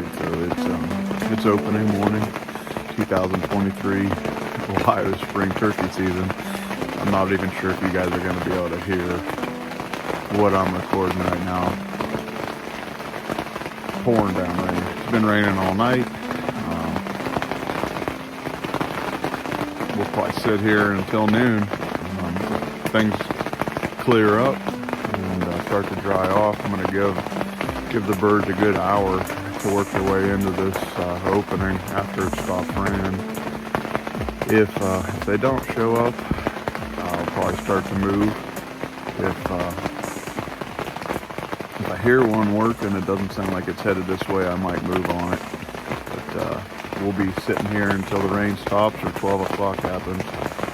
tonight. So it's opening morning, 2023 Ohio spring turkey season. I'm not even sure if you guys are going to be able to hear what I'm recording right now. Pouring down rain. It's been raining all night. We'll probably sit here until noon. Things clear up and start to dry off. I'm going to give the birds a good hour to work their way into this opening after it stops raining. If they don't show up, I'll probably start to move. If I hear one work and it doesn't sound like it's headed this way, I might move on it. But we'll be sitting here until the rain stops or 12 o'clock happens,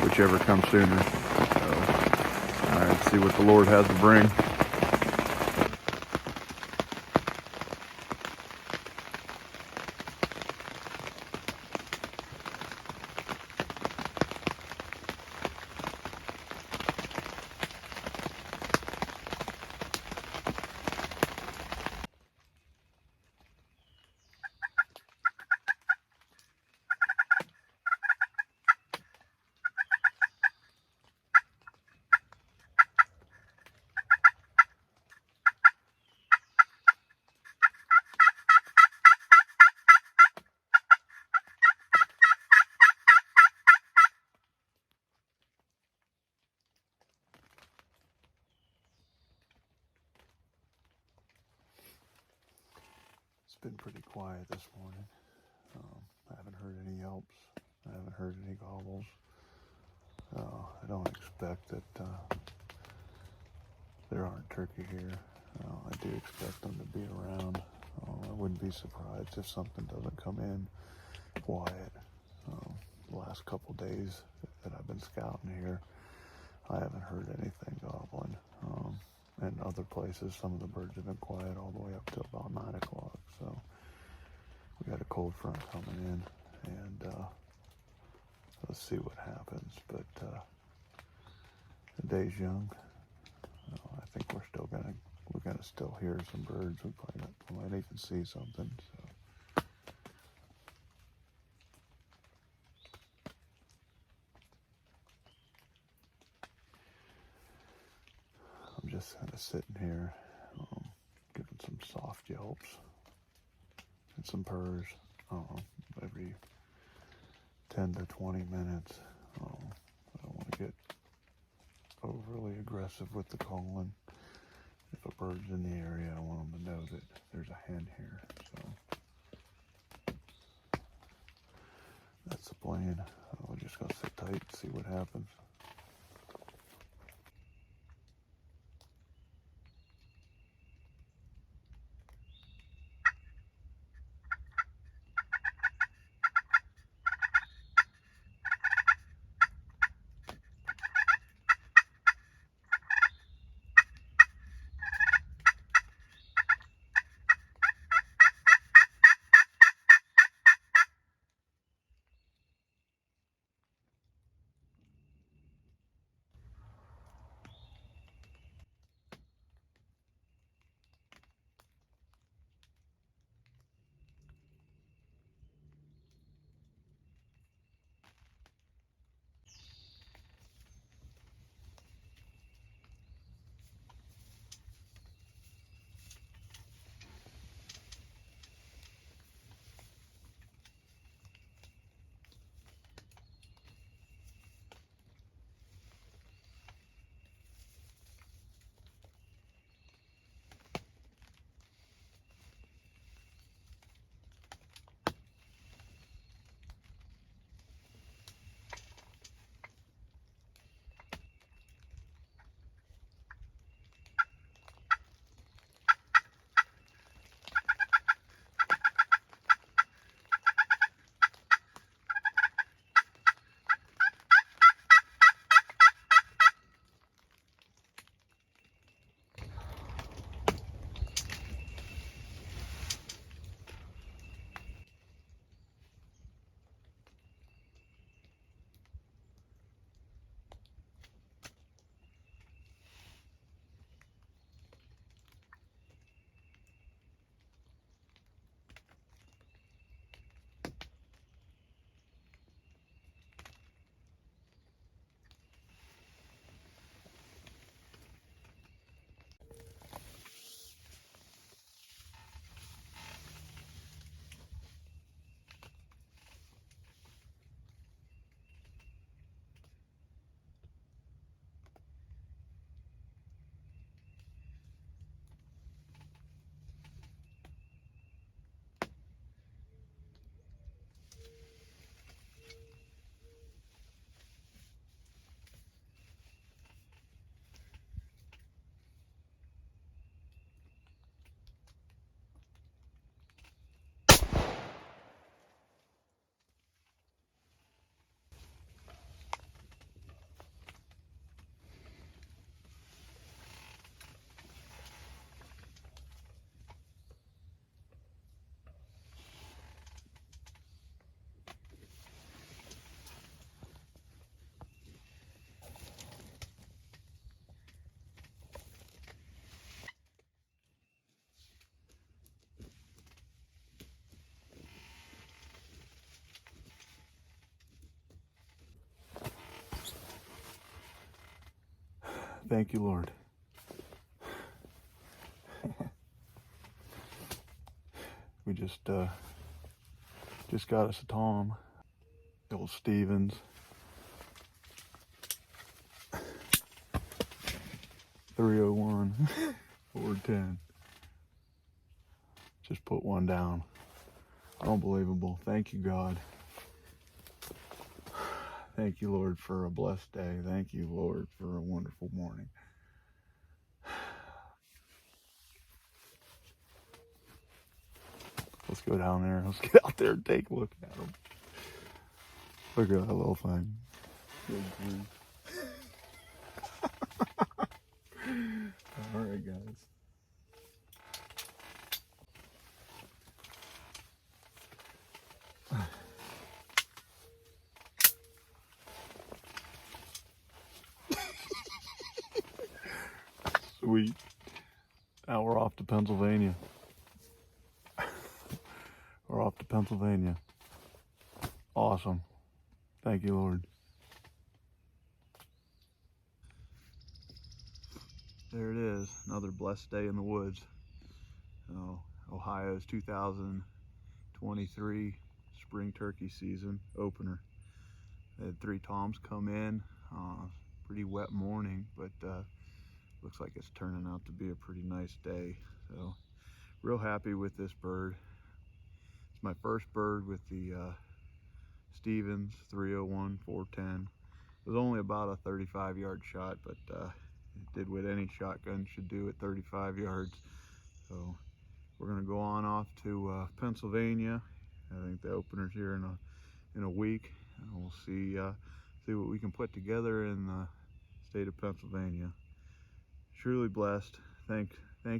whichever comes sooner. So, all right, see what the Lord has to bring. It's been pretty quiet this morning. I haven't heard any yelps. I haven't heard any gobbles. I don't expect that there aren't turkey here. I do expect them to be around. I wouldn't be surprised if something doesn't come in quiet. The last couple days that I've been scouting here, I haven't heard anything gobbling. And other places, some of the birds have been quiet all the way up till about 9 o'clock. So we got a cold front coming in, and let's see what happens. But the day's young. I think we're gonna still hear some birds. We might even see something. So. I'm just kind of sitting here, giving some soft yelps and some purrs every 10 to 20 minutes. I don't want to get overly aggressive with the calling. If a bird's in the area, I want them to know that there's a hen here. So that's the plan. We're just going to sit tight and see what happens. Thank you, Lord. We just got us a Tom, old Stevens. 301, 410. Just put one down. Unbelievable. Thank you, God. Thank you, Lord, for a blessed day. Thank you, Lord, for a wonderful morning. Let's go down there. Let's get out there and take a look at them. Look at that little thing. Good grief. All right, guys. Sweet. Now we're off to Pennsylvania. We're off to Pennsylvania. Awesome. Thank you, Lord. There it is. Another blessed day in the woods. Ohio's 2023 spring turkey season opener. They had 3 toms come in. Pretty wet morning, but looks like it's turning out to be a pretty nice day. So real happy with this bird. It's my first bird with the Stevens 301 410. It was only about a 35-yard shot, but it did what any shotgun should do at 35 yards. So we're gonna go on off to Pennsylvania. I think the opener's here in a week, and we'll see what we can put together in the state of Pennsylvania. Truly blessed. Thank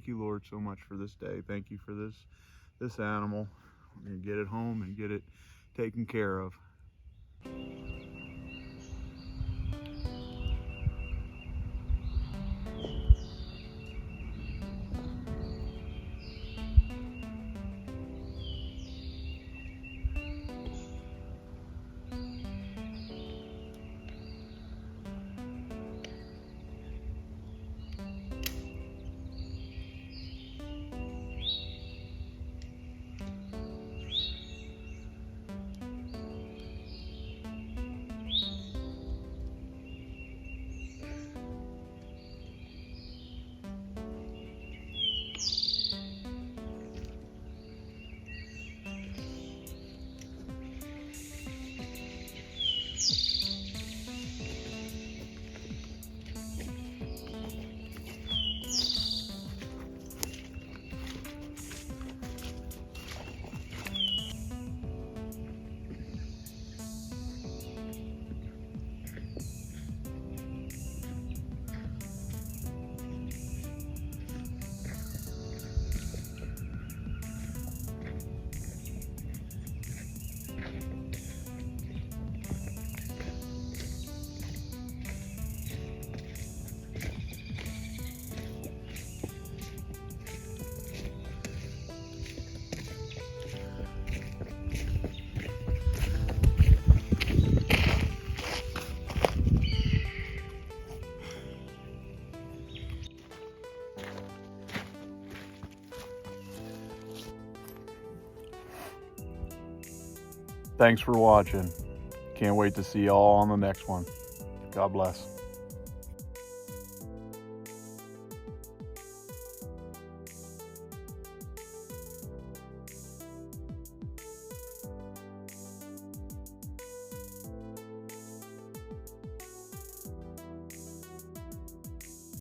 you, Lord, so much for this day. Thank you for this animal. We're gonna get it home and get it taken care of. Thanks for watching. Can't wait to see you all on the next one. God bless.